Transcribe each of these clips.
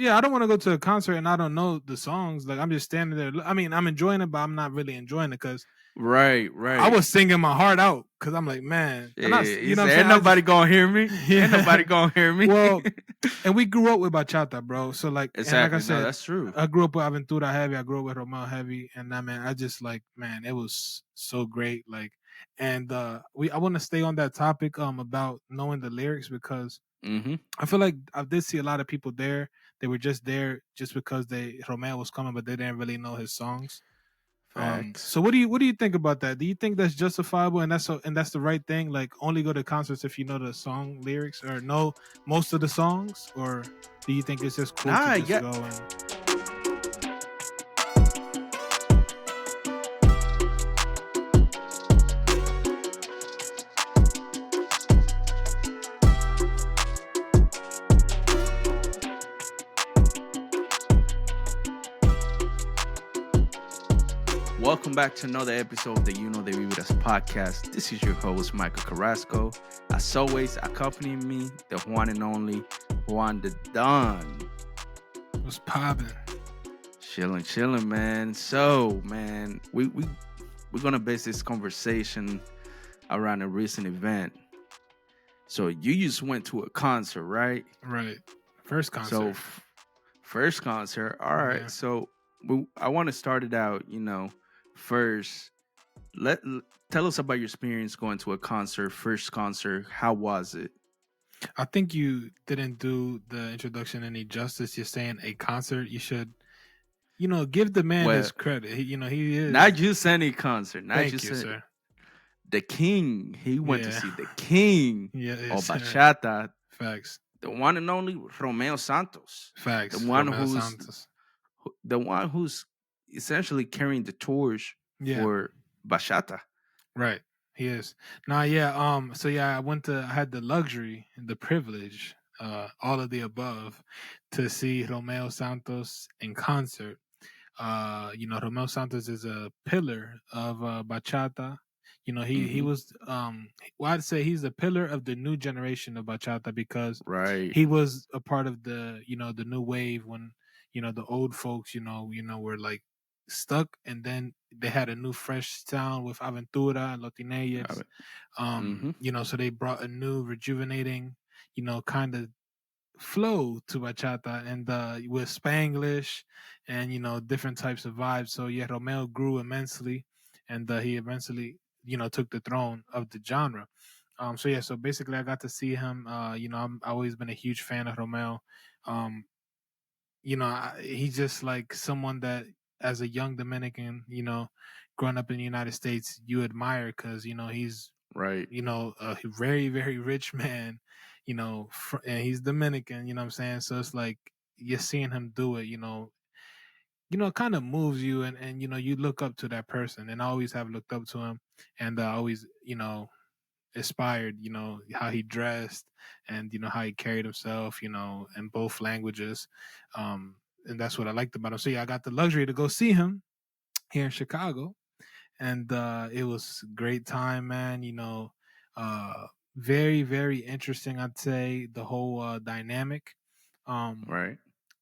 Yeah, I don't want to go to a concert and I don't know the songs. Like I'm just standing there. I mean, I'm enjoying it, but I'm not really enjoying it because Right, I right. was singing my heart out because I'm like, man, and I, Yeah, he you know what I'm said, saying? "Ain't I nobody just, gonna hear me. Ain't nobody yeah. gonna hear me." Well, and we grew up with bachata, bro. So like, and like I Exactly. No, said, that's true. I grew up with Aventura Heavy. I grew up with Romeo Heavy, and that man, I just like, man, it was so great. Like, and I want to stay on that topic about knowing the lyrics because Mm-hmm. I feel like I did see a lot of people there. They were just there just because Romeo was coming, but they didn't really know his songs. Facts. So what do you think about that? Do you think that's justifiable and that's the right thing? Like only go to concerts if you know the song lyrics or know most of the songs, or do you think it's just cool to Nah, just yeah. go and Welcome back to another episode of the You Know the Vividas podcast. This is your host, Michael Carrasco. As always, accompanying me, the one and only Juan the Don. was popping? Chilling, man. So, man, we're gonna base this conversation around a recent event. So you just went to a concert, right? Right, first So concert. first concert. All right. Yeah, So I want to start it out. First. Tell us about your experience going to a concert. First concert. How was it? I think you didn't do the introduction any justice. You're saying a concert. You should, give the man Well, his credit. He not is. just any concert. Not Thank just you, sir. the king. He went to Yeah, see the king yeah, of yes, bachata, facts, the one and only Romeo Santos, the facts. one Romeo who's Santos. the one who's essentially carrying the torch Yeah, for bachata. right. He is. Nah, yeah. So yeah, I had the luxury and the privilege, all of the above, to see Romeo Santos in concert. Romeo Santos is a pillar of bachata. He Hmm. was well, I'd say he's a pillar of the new generation of bachata because Right. he was a part of the new wave when the old folks were like stuck, and then they had a new fresh sound with Aventura, Lotineyes. Mm-hmm. So they brought a new rejuvenating, kind of flow to bachata and with Spanglish and different types of vibes. So yeah, Romeo grew immensely, and he eventually took the throne of the genre. So yeah, so basically I got to see him. I've always been a huge fan of Romeo. Um, he's just like someone that as a young Dominican, growing up in the United States, you admire because he's Right. a very, very rich man, and he's Dominican, you know what I'm saying? So it's like you're seeing him do it, it kind of moves you and you look up to that person. And I always have looked up to him and always, aspired, how he dressed and, how he carried himself, in both languages. And that's what I liked about him. So yeah, I got the luxury to go see him here in Chicago, and it was great time, man. Uh, very very interesting. I'd say the whole dynamic. Um, Right.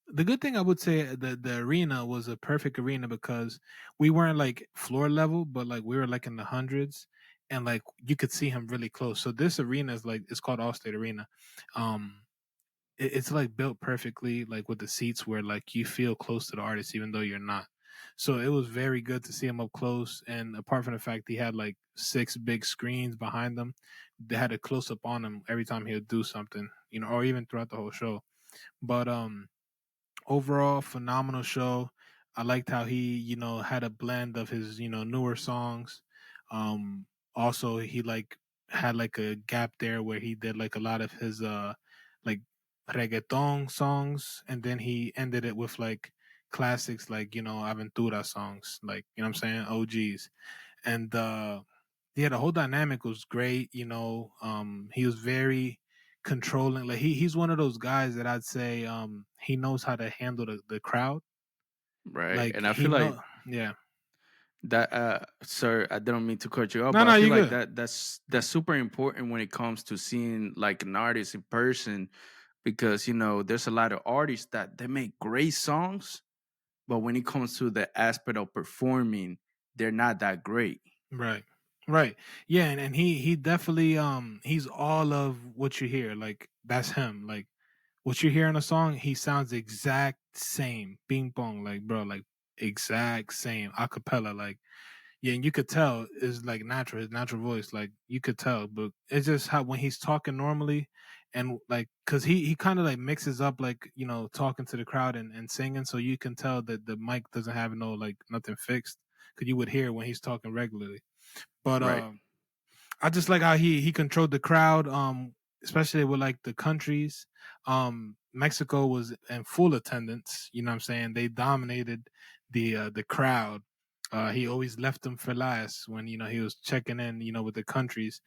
the good thing I would say the arena was a perfect arena because we weren't like floor level, but like we were like in the hundreds, and like you could see him really close. So this arena is like it's called Allstate Arena. Um, it's like built perfectly, like with the seats where like you feel close to the artist even though you're not. So it was very good to see him up close. And apart from the fact he had like six big screens behind him, they had a close up on him every time he would do something, or even throughout the whole show. But overall, phenomenal show. I liked how he, had a blend of his, newer songs. Um, Also he like had like a gap there where he did like a lot of his like reggaeton songs, and then he ended it with like classics like, Aventura songs, like, what I'm saying, OGs. And yeah, the whole dynamic was great, he was very controlling. Like he's one of those guys that I'd say he knows how to handle the crowd. Right. Like And I he feel like know yeah. that sir, I don't mean to cut you off, No, but I no, feel you like good. that's super important when it comes to seeing like an artist in person. because there's a lot of artists that they make great songs, but when it comes to the aspect of performing, they're not that great. Right. Right. Yeah, and he definitely he's all of what you hear. Like that's him. Like what you hear in a song, he sounds exact same. Bing bong, like bro, like exact same. Acapella, like yeah, and you could tell is like natural, his natural voice, like you could tell, but it's just how when he's talking normally and like cause he kind of like mixes up like, talking to the crowd and singing, so you can tell that the mic doesn't have no like nothing fixed. Cause you would hear when he's talking regularly. But Right. I just like how he controlled the crowd, especially with like the countries. Mexico was in full attendance. You know what I'm saying? They dominated the crowd. He always left them for last when he was checking in. With the countries.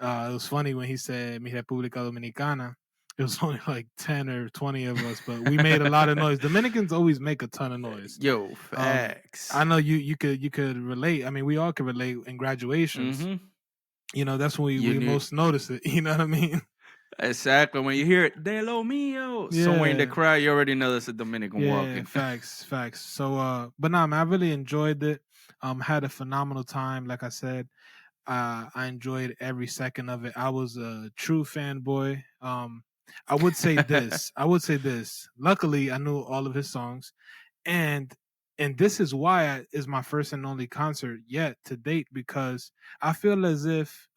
It was funny when he said "Mi República Dominicana." It was only like 10 or 20 of us, but we made a lot of noise. Dominicans always make a ton of noise. Yo, Um, facts. I know you could relate. I mean, we all could relate in graduations. Mm-hmm. That's when we You knew most notice it. You know what I mean? exactly when you hear it, de lo mio, somewhere in the Yeah, crowd, you already know that's a Dominican yeah, walking. facts, facts. So, but nah, man, I really enjoyed it. Had a phenomenal time. Like I said, I enjoyed every second of it. I was a true fanboy. I would say this. I would say this. Luckily, I knew all of his songs, and this is why is my first and only concert yet to date, because I feel as if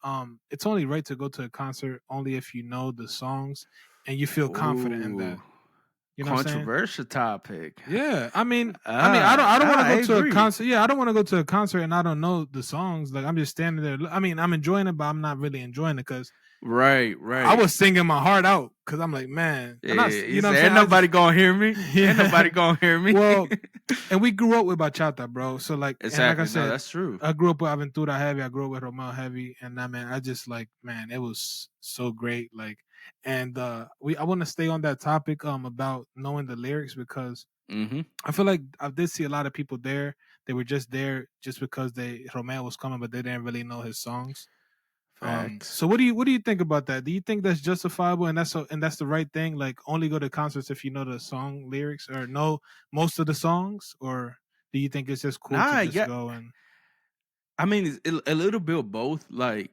it's only right to go to a concert only if you know the songs and you feel confident in Ooh, that. You know what I'm saying? controversial topic. Yeah, I mean, I don't want to I go to a agree. concert. Yeah, I don't want to go to a concert and I don't know the songs. Like I'm just standing there. I mean, I'm enjoying it, but I'm not really enjoying it because Right, I right. was singing my heart out because I'm like, man, Yeah, I'm not. he You know what I'm said, saying? "Ain't I just nobody gonna hear me. Ain't yeah. nobody gonna hear me." Well, and we grew up with bachata, bro. So like, and like I Exactly. No, said, that's true. I grew up with Aventura Heavy. I grew up with Romeo Heavy, and I man, I just like, man, it was so great. Like, and I want to stay on that topic about knowing the lyrics because Mm-hmm. I feel like I did see a lot of people there. They were just there just because Romeo was coming, but they didn't really know his songs. Facts. So what do you think about that? Do you think that's justifiable and that's the right thing? Like only go to concerts if you know the song lyrics or know most of the songs, or do you think it's just cool to Nah, just yeah. go and I mean, it's a little bit of both. Like,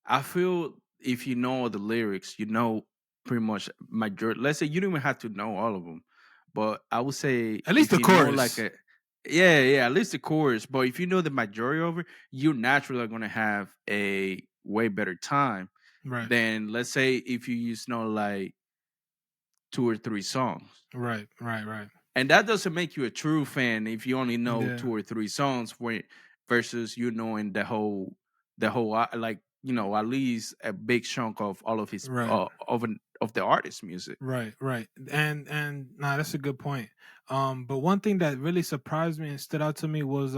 I feel if you know all the lyrics, you know pretty much majority. Let's say you don't even have to know all of them, but I would say at least if the you know like chorus? a yeah, yeah, at least the chorus. But if you know the majority of it, you naturally are gonna have a way better time Right, than let's say if you just know like two or three songs. right, right, right. And that doesn't make you a true fan if you only know Yeah, two or three songs versus you knowing the whole like at least a big chunk of all of his right, of the artist's music. right, right. And nah, that's a good point. But one thing that really surprised me and stood out to me was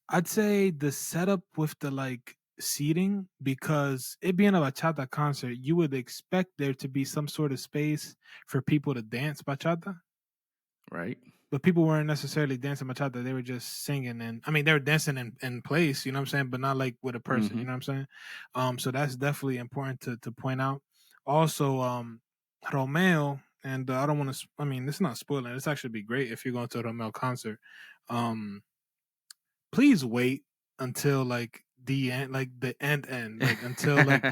I'd say the setup with the like seating, because it being a bachata concert, you would expect there to be some sort of space for people to dance bachata, Right. but people weren't necessarily dancing bachata. They were just singing, and I mean they were dancing in place, you know what I'm saying, but not like with a person, Mm-hmm. you know what I'm saying. So that's definitely important to point out. Also, Romeo and I don't want to. I mean, it's not spoiling. It's actually be great if you're going to a Romeo concert. Um, please wait until like the end, like the end, like until like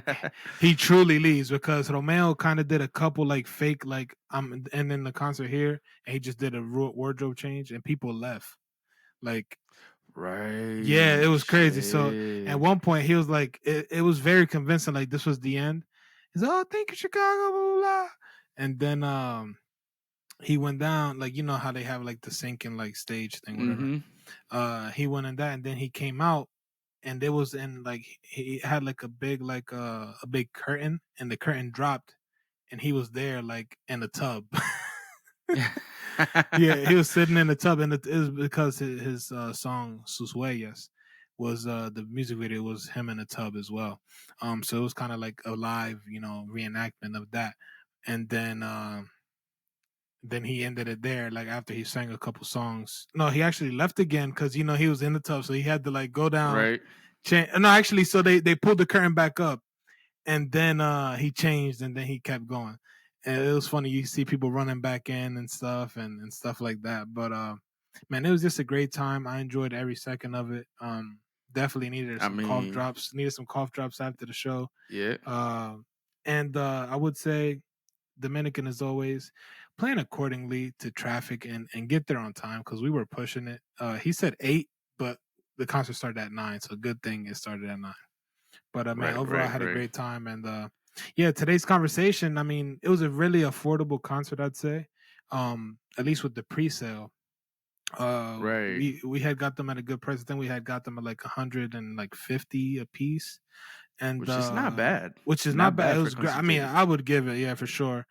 he truly leaves, because Romeo kind of did a couple like fake like and then the concert here, and he just did a wardrobe change and people left. Like yeah, it Right. was crazy. So at Shit. one point he was like, it was very convincing. Like this was the end. He's like, oh, thank you, Chicago, blah, blah, blah. And then he went down, like how they have like the sinking like stage thing, whatever. Mm-hmm. He went in that, and then he came out, and it was in like he had like a big like a big curtain, and the curtain dropped, and he was there like in the tub. Yeah, he was sitting in the tub, and it is because his song "Sus Huellas" was the music video was him in the tub as well. So it was kind of like a live, reenactment of that, and then he ended it there. Like after he sang a couple songs, no, he actually left again because he was in the tub, so he had to like go down. Right. No, actually, so they pulled the curtain back up, and then he changed, and then he kept going. And it was funny. You see people running back in and stuff, and stuff like that. But man, it was just a great time. I enjoyed every second of it. Definitely needed I some cough mean, drops. Needed some cough drops after the show. yeah. Uh, and I would say Dominican, as always, plan accordingly to traffic and get there on time because we were pushing it. He said 8, but the concert started at 9, so good thing it started at 9. But man, Right, overall, I right, had a right, great time, and yeah, today's conversation. I mean, it was a really affordable concert, I'd say. At least with the pre-sale, right. we had got them at a good price. Then we had got them at like 150 a piece, and Which is not bad. which is not Not bad. bad It for was great. I concert mean, I tickets. would give it, yeah, for sure.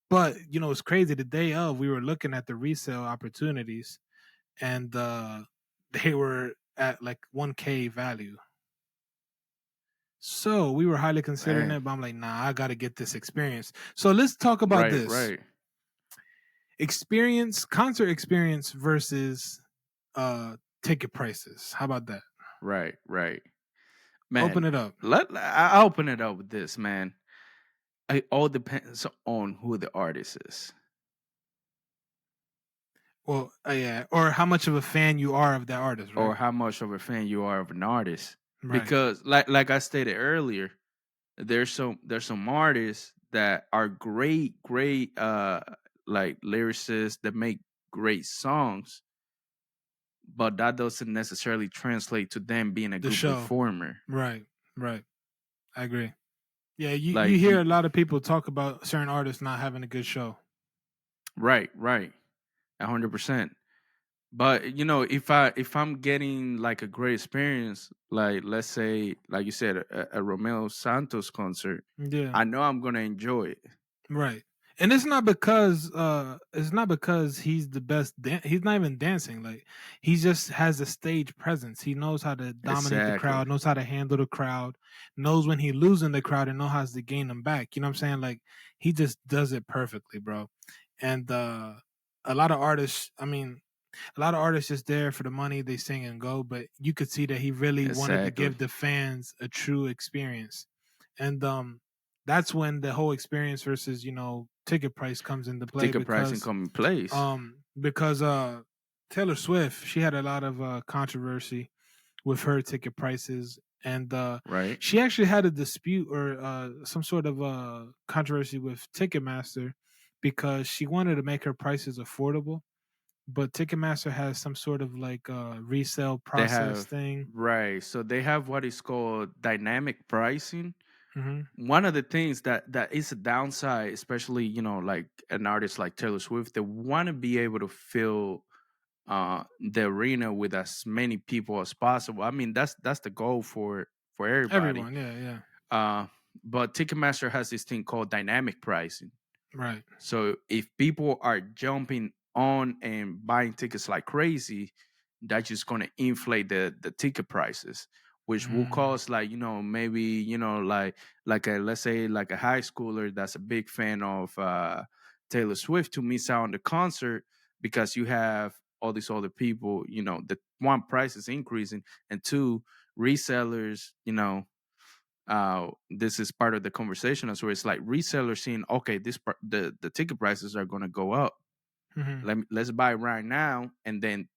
But it's crazy. The day of, we were looking at the resale opportunities, and they were at like 1K value. So we were highly considering Man. it, but I'm like, nah, I got to get this experience. So let's talk about Right, this right, experience, concert experience versus ticket prices. How about that? right, right. Man, Open it up. I'll open it up with this, man. It all depends on who the artist is, Well, yeah, or how much of a fan you are of that artist, right? or how much of a fan you are of an artist. Right. Because like I stated earlier, there's some artists that are great like lyricists that make great songs, but that doesn't necessarily translate to them being a The good show. performer. Right. Right. I agree. Yeah, you Like hear a lot of people talk about certain artists not having a good show. right, right, 100%. But if I'm getting like a great experience, like let's say, like you said, a Romeo Santos concert, Yeah. I know I'm gonna enjoy it. Right. And it's not because he's the best he's not even dancing. Like, he just has a stage presence. He knows how to dominate the Exactly, crowd, knows how to handle the crowd, knows when he losing the crowd and know how to gain them back. You know what I'm saying? Like, he just does it perfectly, bro. And a lot of artists, I mean, a lot of artists just there for the money, they sing and go, but you could see that he really wanted to exactly. give the fans a true experience. And that's when the whole experience versus ticket price comes into play, Ticket pricing come in place, because Taylor Swift, she had a lot of controversy with her ticket prices, and right? she actually had a dispute or some sort of controversy with Ticketmaster because she wanted to make her prices affordable, but Ticketmaster has some sort of like resale They process have thing. right, so they have what is called dynamic pricing. Hmm. One of the things that is a downside, especially like an artist like Taylor Swift, they want to be able to fill the arena with as many people as possible. I mean, that's the goal for everybody. Everyone, yeah, yeah, Uh, but Ticketmaster has this thing called dynamic pricing. right. So if people are jumping on and buying tickets like crazy, that's just going to inflate the ticket prices, which will Mm, cause like maybe like a, let's say, like a high schooler that's a big fan of Taylor Swift to miss out on the concert because you have all these other people. The one, price is increasing, and two, resellers. This is part of the conversation as well. It's like resellers seeing, okay, the ticket prices are going to go up. mhm. Let's buy right now, and then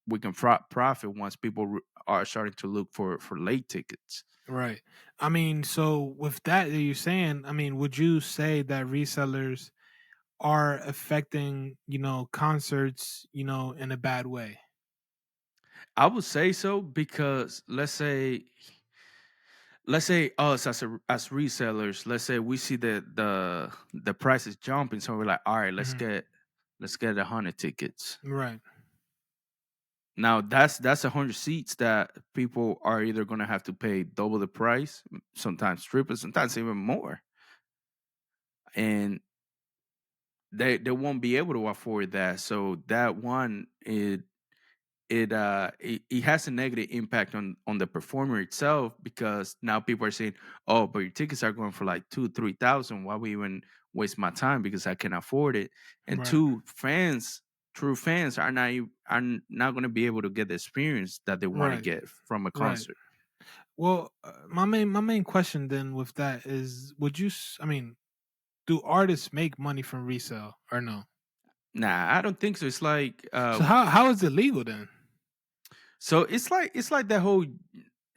we can profit once people are starting to look for late tickets. Right. I mean, so with that you're saying, I mean, would you say that resellers are affecting, concerts, in a bad way? I would say so because let's say us as resellers, let's say we see the price is jumping, so we're like, all right, let's Hmm. get let's get 100 tickets. Right. Now that's 100 seats that people are either gonna have to pay double the price, sometimes triple, sometimes even more, and they won't be able to afford that. So that one, it has a negative impact on the performer itself, because now people are saying, oh, but your tickets are going for like 2-3 thousand. Why would even waste my time because I can afford it? And Right. two, true fans are not going to be able to get the experience that they want to Right. get from a Right. concert. Well, my main question then with that is, I mean, do artists make money from resale or no? Nah, I don't think so. It's like So how is it legal then? so it's like that whole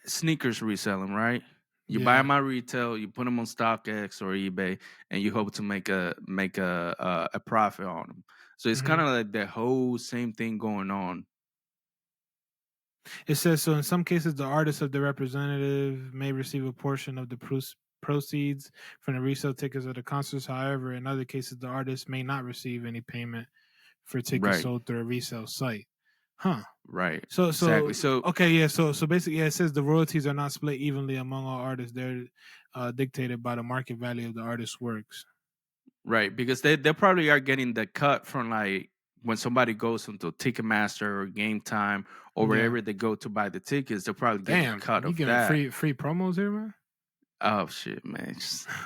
sneakers reselling, right? You buy Yeah. them at retail, you put them on StockX or eBay, and you hope to make a profit on them. So it's kind Hmm. of like the whole same thing going on. It says so in some cases the artist of the representative may receive a portion of the proceeds from the resale tickets of the concerts. However, in other cases the artist may not receive any payment for tickets Right, sold through a resale site. Huh. right, So exactly. so So okay, yeah. So basically, yeah, it says the royalties are not split evenly among all artists. They're dictated by the market value of the artist's works. right, because they probably are getting the cut from like when somebody goes into Ticketmaster or Game Time or Yeah. wherever they go to buy the tickets, they're probably getting a Damn, cut you of giving that. free promos here, man. Oh shit, man!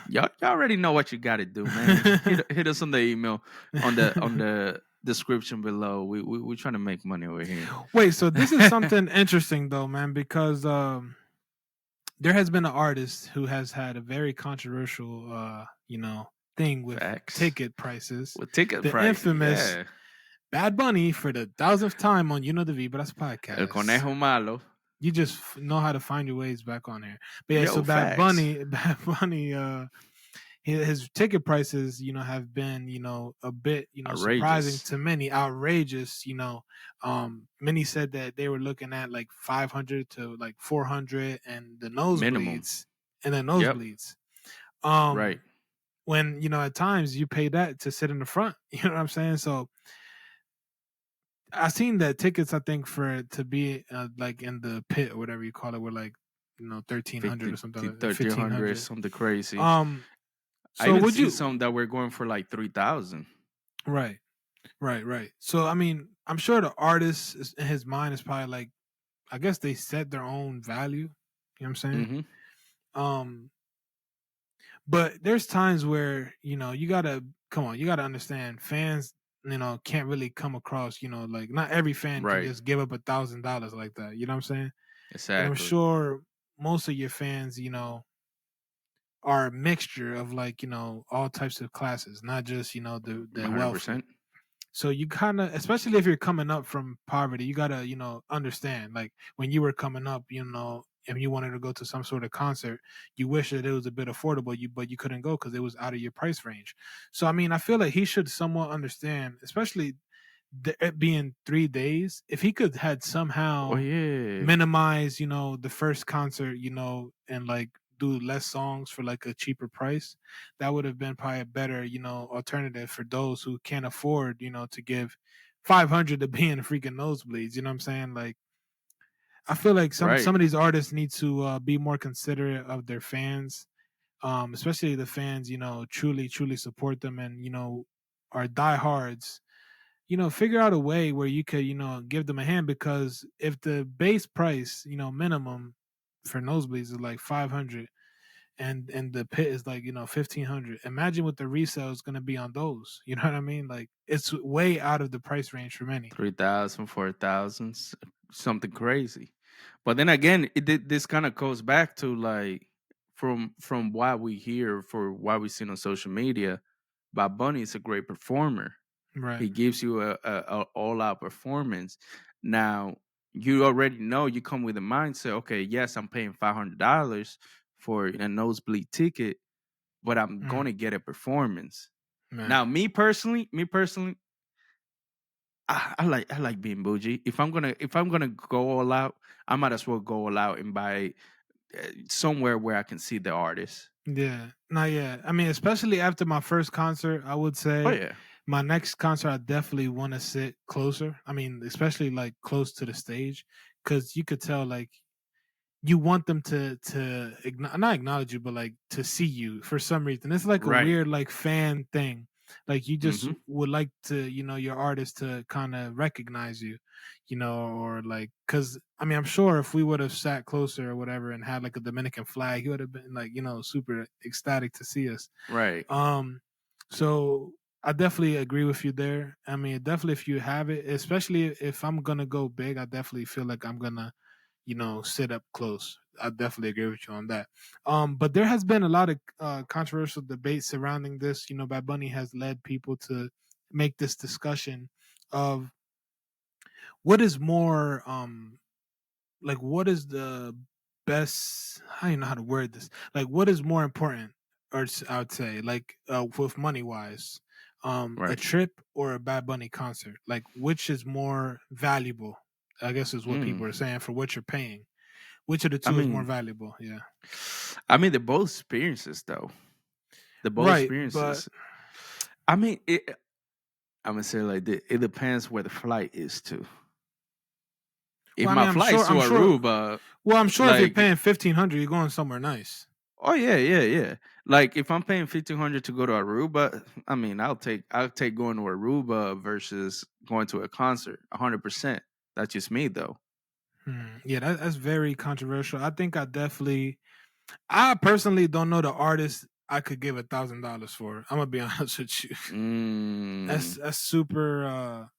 Y'all already know what you got to do, man. Hit us on the email on the description below. We trying to make money over here. Wait, so this is something interesting though, man, because there has been an artist who has had a very controversial, thing with Facts ticket prices. with ticket The prices, infamous yeah. Bad Bunny for the thousandth time on the Vibras El podcast. conejo malo. You just know how to find your ways back on here. But yeah, so Yo, facts. Bad Bunny, his ticket prices, have been, a bit, surprising Outrageous to many, outrageous. Many said that they were looking at like 500 to like 400, minimum. and the Yep. nosebleeds. Right. Um, when at times you pay that to sit in the front, you know what I'm saying? So I seen that tickets, I think, for it to be like in the pit or whatever you call it, were like 1,300 50, or something like that, 1300, 1,500. something crazy. Um, I so even would seen you? some that were going for like 3,000. Right, right. So I mean, I'm sure the artist in his mind is probably like, I guess they set their own value. You know what I'm saying? Mm-hmm. Um, but there's times where you gotta come on, you gotta understand fans. Can't really come across. Like not every fan can Right. just give up $1,000 like that. You know what I'm saying? And I'm Exactly. sure most of your fans, are a mixture of like, all types of classes, not just, the wealthy. 100%. So you kind of, especially if you're coming up from poverty, you gotta, understand. Like when you were coming up, if you wanted to go to some sort of concert, you wish that it was a bit affordable, but you couldn't go because it was out of your price range. So I mean, I feel like he should somewhat understand, especially it being 3 days. If he could had Oh, somehow yeah. minimize, the first concert, and like do less songs for like a cheaper price, that would have been probably a better, alternative for those who can't afford, to give 500 to be in the freaking nosebleeds. You know what I'm saying? Like, I feel like some Right. of these artists need to be more considerate of their fans, especially the fans, truly support them and are diehards. Figure out a way where you could, give them a hand, because if the base price, minimum for nosebleeds is like 500, and the pit is like, 1,500, imagine what the resale is going to be on those. You know what I mean? Like it's way out of the price range for many. 3,000, 4,000, something crazy. But then again, this kind of goes back to like from what we hear for what we seen on social media. Bob Bunny is a great performer. Right. He gives you a all out performance. Now you already know you come with a mindset. Okay, yes, I'm paying $500 for a nosebleed ticket, but I'm Mm, gonna get a performance. man. Now, me personally, I like being bougie. If I'm gonna go all out, I might as well go all out and buy somewhere where I can see the artist. Yeah, not yet. I mean, especially after my first concert, I would Oh say yeah, my next concert, I definitely want to sit closer. I mean, especially like close to the stage, because you could tell like you want them to not acknowledge you, but like to see you for some reason. It's like a right. weird like fan thing. Like you just Hmm. would like to, your artist to kind of recognize you, or like, because I mean, I'm sure if we would have sat closer or whatever and had like a Dominican flag, he would have been like, super ecstatic to see us. Right, Um, so I definitely agree with you there. I mean, definitely if you have it, especially if I'm gonna go big, I definitely feel like I'm gonna sit up close. I definitely agree with you on that. But there has been a lot of controversial debate surrounding this. You know, Bad Bunny has led people to make this discussion of what is more like what is the best, I don't even know how to word this, like what is more important, or I would say like with money wise, a Right. trip or a Bad Bunny concert, like which is more valuable, I guess is what Mm. people are saying, for what you're paying, which of the I two is more mean, valuable. Yeah, they're both experiences though. They're both right, but experiences. I mean, I'm gonna say it like this. It depends where the flight is to. If well, I my mean, flight's to Aruba, I'm sure if you're like, paying 1,500 you're going somewhere nice. oh yeah, yeah, yeah. Like if I'm paying 1,500 to go to Aruba, I mean, I'll take going to Aruba versus going to a concert. 100%. That's just me though. Yeah, that's very controversial. I think I personally don't know the artist I could give $1,000 for. I'm gonna be honest with you. Mm. That's super.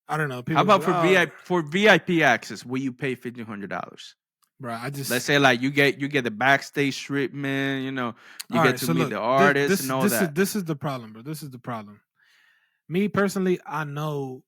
I don't know. How People about say, for "Oh, VIP access? Will you pay $1,500? bro, I Let's just." say like you get the backstage treatment. You All get right, to so meet look, the artist and all that. this is the problem, bro. This is the problem. Me personally, I know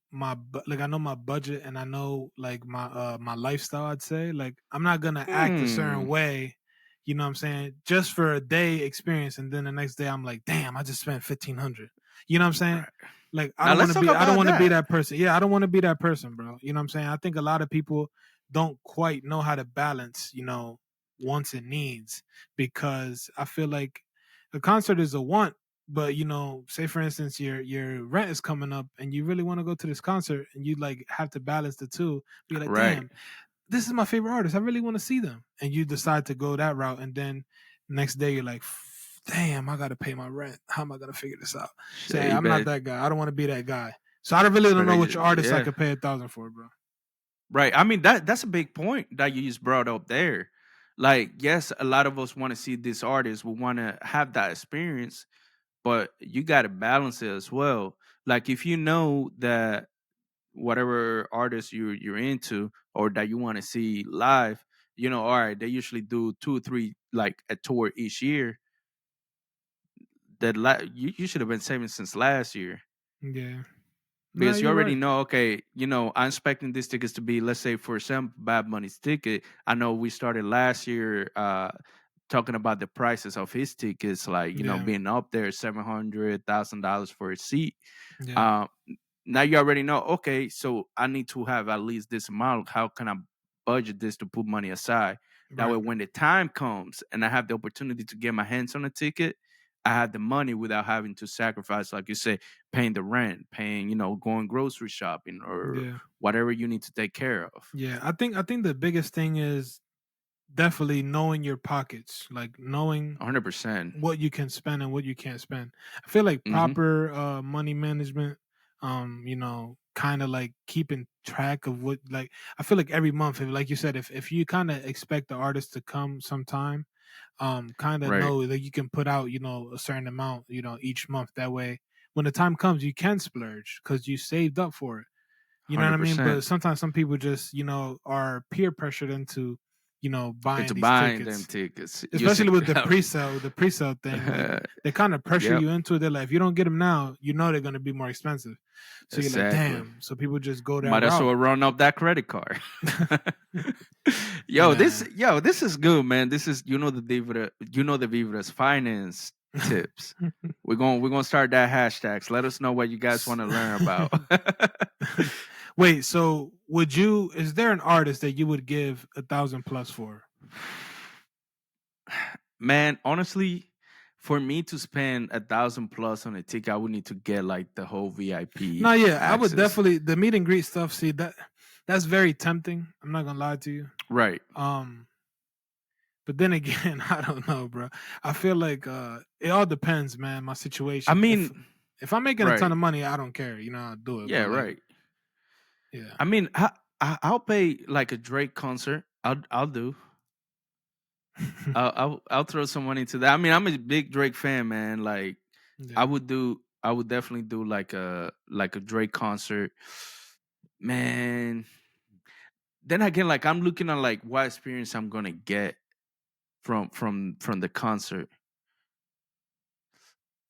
like I know my budget, and I know like my lifestyle. I'd say like I'm not gonna act a certain Hmm. way. You know what I'm saying? Just for a day experience, and then the next day I'm like, damn, I just spent 1,500. You know what I'm saying? Right. Like Now let's talk I don't about want to be that. that person. Yeah, I don't want to be that person, bro. You know what I'm saying? I think a lot of people don't quite know how to balance, wants and needs, because I feel like a concert is a want, but say for instance your rent is coming up and you really want to go to this concert, and you like have to balance the two, be like, Right. damn, this is my favorite artist, I really want to see them, and you decide to go that route, and then next day you're like, damn, I gotta pay my rent, how am I gonna figure this out? Say, Shit, you I'm not better that guy, I don't want to be that guy, so I really don't better know which artist I yeah. could pay 1,000 for, bro. Right. I mean that's a big point that you just brought up there. Like, yes, a lot of us want to see this artist. We want to have that experience, but you got to balance it as well. Like if you know that whatever artist you're into or that you want to see live, all right, they usually do 2 or 3 like a tour each year. You should have been saving since last year Yeah, no, because you you're already right. know. Okay, I'm expecting these tickets to be, let's say, for example, Bad Money's ticket. I know we started last year talking about the prices of his tickets, like Yeah, being up there $700,000 for a seat. yeah, Uh, Now you already know, okay, so I need to have at least this amount. How can I budget this to put money aside? That way, right, when the time comes and I have the opportunity to get my hands on a ticket, I have the money without having to sacrifice, like you say, paying the rent, paying, going grocery shopping or yeah, whatever you need to take care of. yeah. I think the biggest thing is definitely knowing your pockets, like knowing 100%. what you can spend and what you can't spend. I feel like Mm-hmm. proper money management, kind of like keeping track of what, like, I feel like every month, if, like you said, if you kind of expect the artist to come sometime, kind of Right. know that you can put out, a certain amount, each month. That way, when the time comes, you can splurge because you saved up for it. You know what I mean? 100% But sometimes some people just, are peer pressured into, buying into these buying them tickets, tickets using. especially with the pre-sale thing. Like they kind of pressure Yep. you into it. They're like, if you don't get them now, they're going to be more expensive. So you're like, Exactly. damn. So people just go that Might as route. well run up that credit card. Man. This is good, man. This is the Vivra's finance tips. We're gonna start that hashtags. Let us know what you guys want to learn about. Wait, so is there an artist that you would give 1,000 plus for? Man, honestly, for me to spend 1,000 plus on a ticket, I would need to get like the whole No, VIP yeah, I would access. definitely, the meet and greet stuff. See, that's very tempting. I'm not gonna lie to you. Right. Um, but then again, I don't know, bro. I feel like it all depends, man. My I situation. If mean, if I'm making a ton right. of money, I don't care. I'll do it. Yeah, But like, right. yeah, I mean, I'll pay like a Drake concert. I'll do. I'll throw some money to that. I mean, I'm a big Drake fan, man. Like, yeah, I would definitely do like a Drake concert, man. then again, like I'm looking at like what experience I'm gonna get from the concert.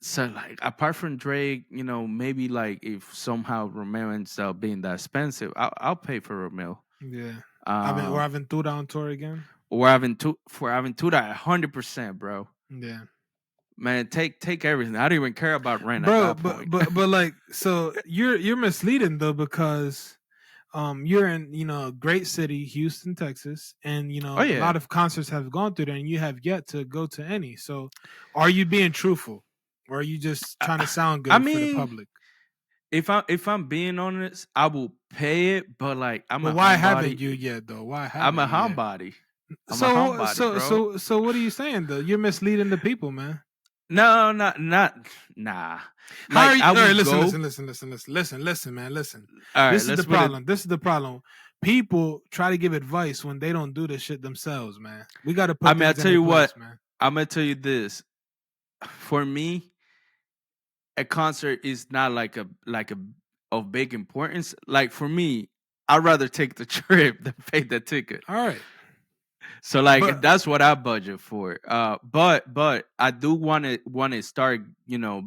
So like apart from Drake, maybe like if somehow Romeo ends up being that expensive, I'll pay for Romeo. Yeah. Or Um, Aventura on tour again. or having two for having two that 100%, bro. Yeah. Man, take everything. I don't even care about rent at Bro, that but point. but like, so you're misleading though, because you're in, a great city, Houston, Texas, and Oh a lot yeah. of concerts have gone through there, and you have yet to go to any. So are you being truthful, or are you just trying to I, sound I good for the mean, public? if I'm being honest, I will pay it, but like I'm But a why haven't homebody. you yet though? Why I'm haven't a you yet? homebody. I'm a So homebody, so bro. so so what are you saying though? You're misleading the people, man. No, not nah. How are Like I you? All will right, listen, go. listen, listen, listen, listen, listen, listen, man, listen. All right, This is the let's put it. problem. This is the problem. People try to give advice when they don't do this shit themselves, man. We got to I put mean, I things in tell their you place, what. man. I'm gonna tell you this. For me, a concert is not like a of big importance. Like for me, I'd rather take the trip than pay the ticket. All right, So like but that's what I budget for. But I do want to start,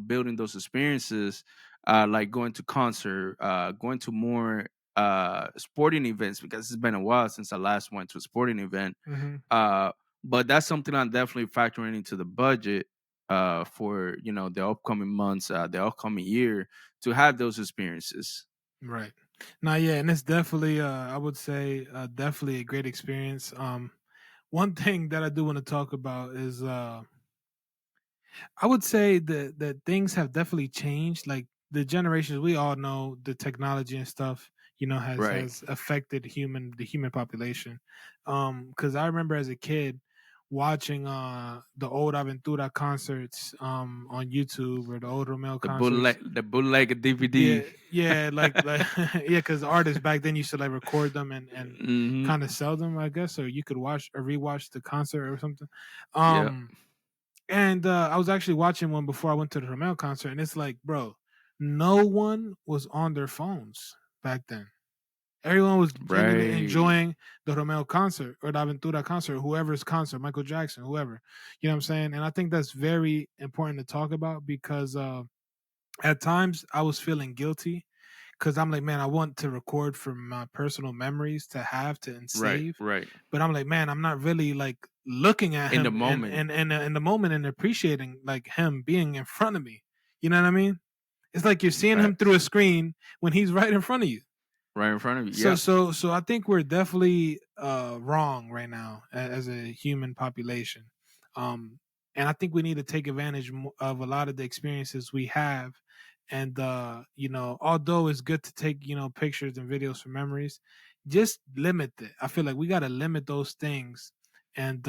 building those experiences, like going to concert, going to more sporting events because it's been a while since I last went to a sporting event. mhm, Uh, but that's something I'm definitely factoring into the budget for the upcoming months, the upcoming year to have those experiences. right. Now, yeah, and it's definitely, I would say, definitely a great experience. One thing that I do want to talk about is, I would say that things have definitely changed. Like the generations, we all know the technology and stuff, Right. has affected the human population. Because I remember as a kid watching the old Aventura concerts on YouTube, or the old Romeo concerts. The bootleg DVD. Yeah, yeah, like yeah, because artists back then used to like record them and Hmm. kind of sell them, I guess, or you could watch or rewatch the concert or something. Yeah. Um, and I was actually watching one before I went to the Romeo concert, and it's like, bro, no one was on their phones back then. Everyone was genuinely Right. enjoying the Romeo concert or the Aventura concert, whoever's concert, Michael Jackson, whoever. You know what I'm saying? And I think that's very important to talk about, because at times I was feeling guilty, because I'm like, man, I want to record from my personal memories to have to and Right. save, Right. but I'm like, man, I'm not really like looking at In the him and moment. in the moment and appreciating like him being in front of me. You know what I mean? It's like you're seeing him through a Facts. screen when he's right in front of you. Right in front of you. So Yep. so I think we're definitely wrong right now as a human population. Um and I think we need to take advantage of a lot of the experiences we have, and although it's good to take, pictures and videos for memories, just limit it. I feel like we got to limit those things, and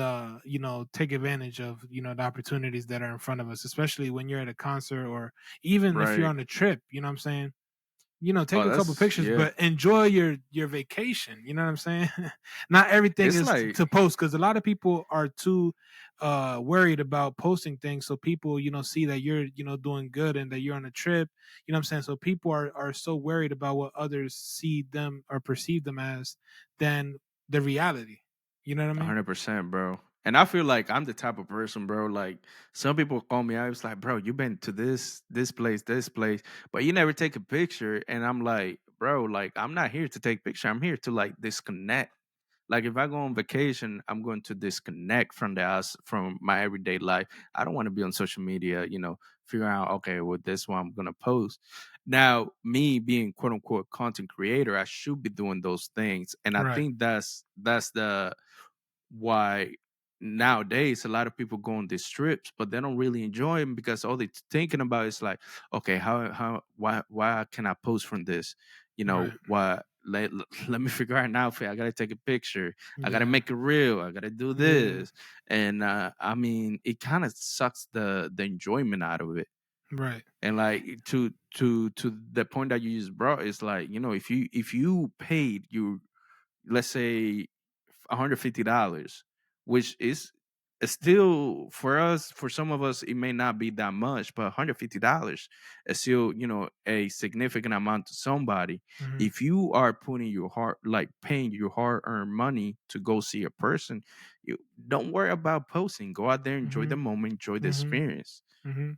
take advantage of, the opportunities that are in front of us, especially when you're at a concert, or even if you're Right. on a trip, you know what I'm saying? Take Oh, a couple that's pictures, yeah. but enjoy your vacation. You know what I'm saying? Not everything It's is like to post, because a lot of people are too worried about posting things, so people, see that you're, doing good and that you're on a trip. You know what I'm saying? So people are so worried about what others see them or perceive them as, than the reality. You know what I mean? 100%, bro. And I feel like I'm the type of person, bro. Like some people call me, I was like, bro, you've been to this place, but you never take a picture. And I'm like, bro, like I'm not here to take picture. I'm here to like disconnect. Like if I go on vacation, I'm going to disconnect from the house, from my everyday life. I don't want to be on social media, figuring out, okay, well, this one I'm gonna post. Now, me being quote unquote content creator, I should be doing those things. And I Right. think that's the why nowadays a lot of people go on these trips, but they don't really enjoy them because all they're thinking about is like, okay, how why can I post from this? Right. Why let me figure out an outfit. I gotta take a picture. I gotta Yeah. make it real. I gotta do Yeah. this. And I mean, it kind of sucks the enjoyment out of it. Right. And like to the point that you just brought, is like, if you paid you, let's say $150, which is still for us, for some of us, it may not be that much, but $150 is still, a significant amount to somebody. Hmm. If you are putting your heart, like paying your hard-earned money to go see a person, you don't worry about posting. Go out there, enjoy Hmm. the moment, enjoy the Hmm. experience. Hmm.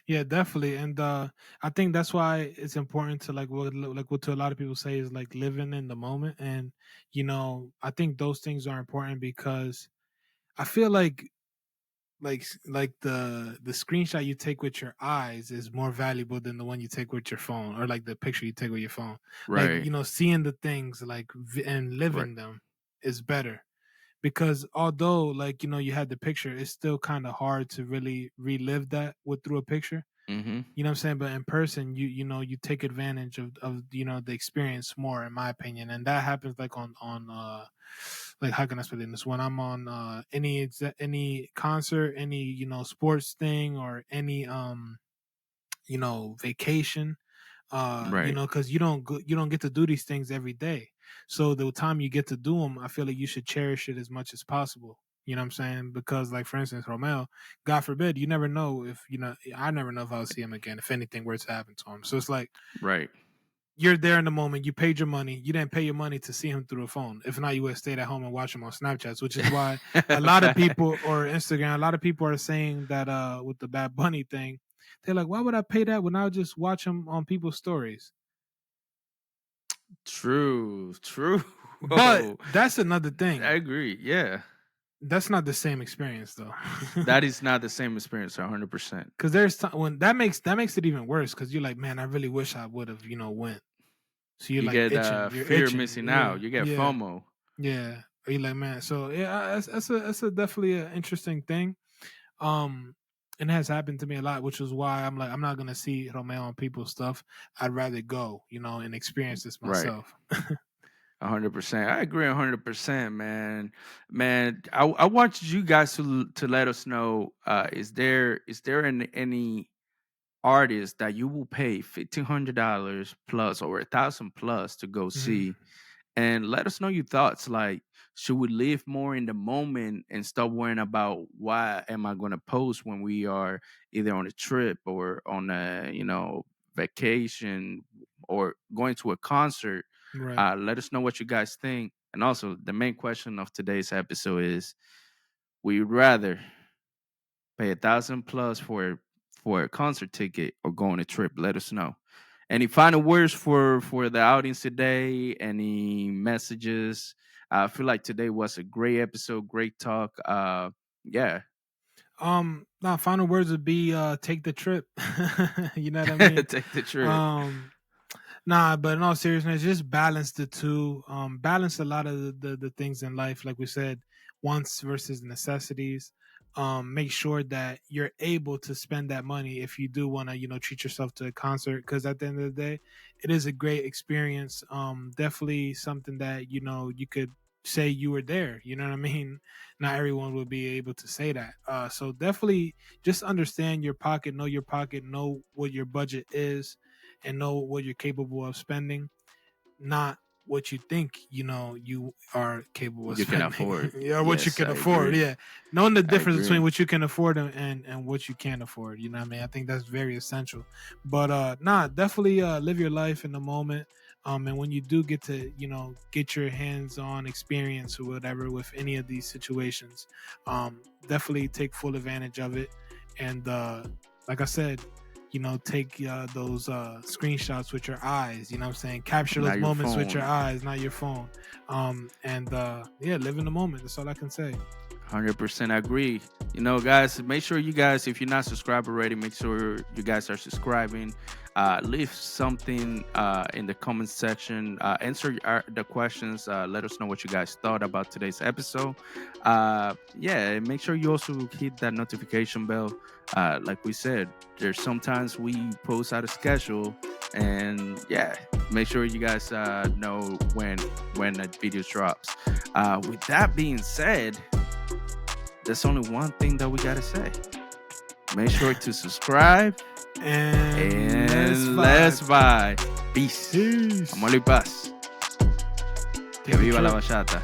Yeah, definitely. And I think that's why it's important to like what to a lot of people say is like living in the moment. And I think those things are important because I feel like the screenshot you take with your eyes is more valuable than the one you take with your phone, or like the picture you take with your phone. Like Right, seeing the things like and right. living them is better, because although like you had the picture, it's still kind of hard to really relive that with through a picture. Hmm. You know what I'm saying? But in person, you take advantage of the experience more, in my opinion. And that happens like on like, how can I explain this? When I'm on any concert, any sports thing, or any vacation, Right, because you don't get to do these things every day. So the time you get to do them, I feel like you should cherish it as much as possible. You know what I'm saying? Because, like, for instance, Romeo, God forbid, you never know if I never know if I'll see him again if anything were to happen to him. So it's like right. you're there in the moment. You paid your money. You didn't pay your money to see him through a phone. If not, you would have stayed at home and watch him on Snapchats, which is why a lot of Fact. people, or Instagram, a lot of people are saying that with the Bad Bunny thing, they're like, why would I pay that when I just watch him on people's stories? True, true. But Whoa. that's another I thing. agree. Yeah. That's not the same experience though. That is not the same experience 100%. Because there's when that makes it even worse. Because you're like, man, I really wish I would have went. So you're You like get itching. You're fear of itching. missing Yeah, out. You get yeah, FOMO. yeah. You're like, man. So yeah, that's a definitely an interesting thing. Um, and it has happened to me a lot, which is why I'm like, I'm not gonna see Romeo on people's stuff. I'd rather go, and experience this Right. myself. 100%. I agree 100%, man. Man, I want you guys to let us know, is there any artist that you will pay $1,500 plus or 1,000 plus to go Hmm. see, and let us know your thoughts. Like, should we live more in the moment and stop worrying about why am I going to post when we are either on a trip or on a vacation or going to a concert? Right. Let us know what you guys think. And also, the main question of today's episode is: would you rather pay 1,000 plus for a concert ticket or go on a trip? Let us know. Any final words for the audience today? Any messages? I feel like today was a great episode, great talk. Yeah. Now final words would be take the trip. You know what I mean? Take the trip. Um Nah, but in all seriousness, just balance the two. Balance a lot of the things in life, like we said, wants versus necessities. Make sure that you're able to spend that money if you do want to, treat yourself to a concert. Because at the end of the day, it is a great experience. Definitely something that you could say you were there. You know what I mean? Not everyone will be able to say that. So definitely just understand your pocket, know what your budget is, and know what you're capable of spending, not what you think you are capable of You can spending. afford. Or what you Yes, can I afford. agree. Yeah, knowing the I difference between agree. what you can afford and what you can't afford. You know what I mean? I think that's very essential. But definitely live your life in the moment. And when you do get to get your hands on experience or whatever with any of these situations, definitely take full advantage of it. And like I said, take those screenshots with your eyes. You know what I'm saying? Capture those Not your moments with your phone. eyes, not your phone. And yeah, live in the moment. That's all I can say. 100% agree. Guys, make sure you guys, if you're not subscribed already, make sure you guys are subscribing. Leave something in the comment section. Answer the questions. Let us know what you guys thought about today's episode. Yeah, and make sure you also hit that notification bell. Like we said, there's sometimes we post out of schedule, and yeah, make sure you guys know when a video drops. With that being said, there's only one thing that we gotta say. Make sure to subscribe And let's and let's vibe. vibe. Peace. Peace. Amor y paz. Que Take the viva la trip. bachata.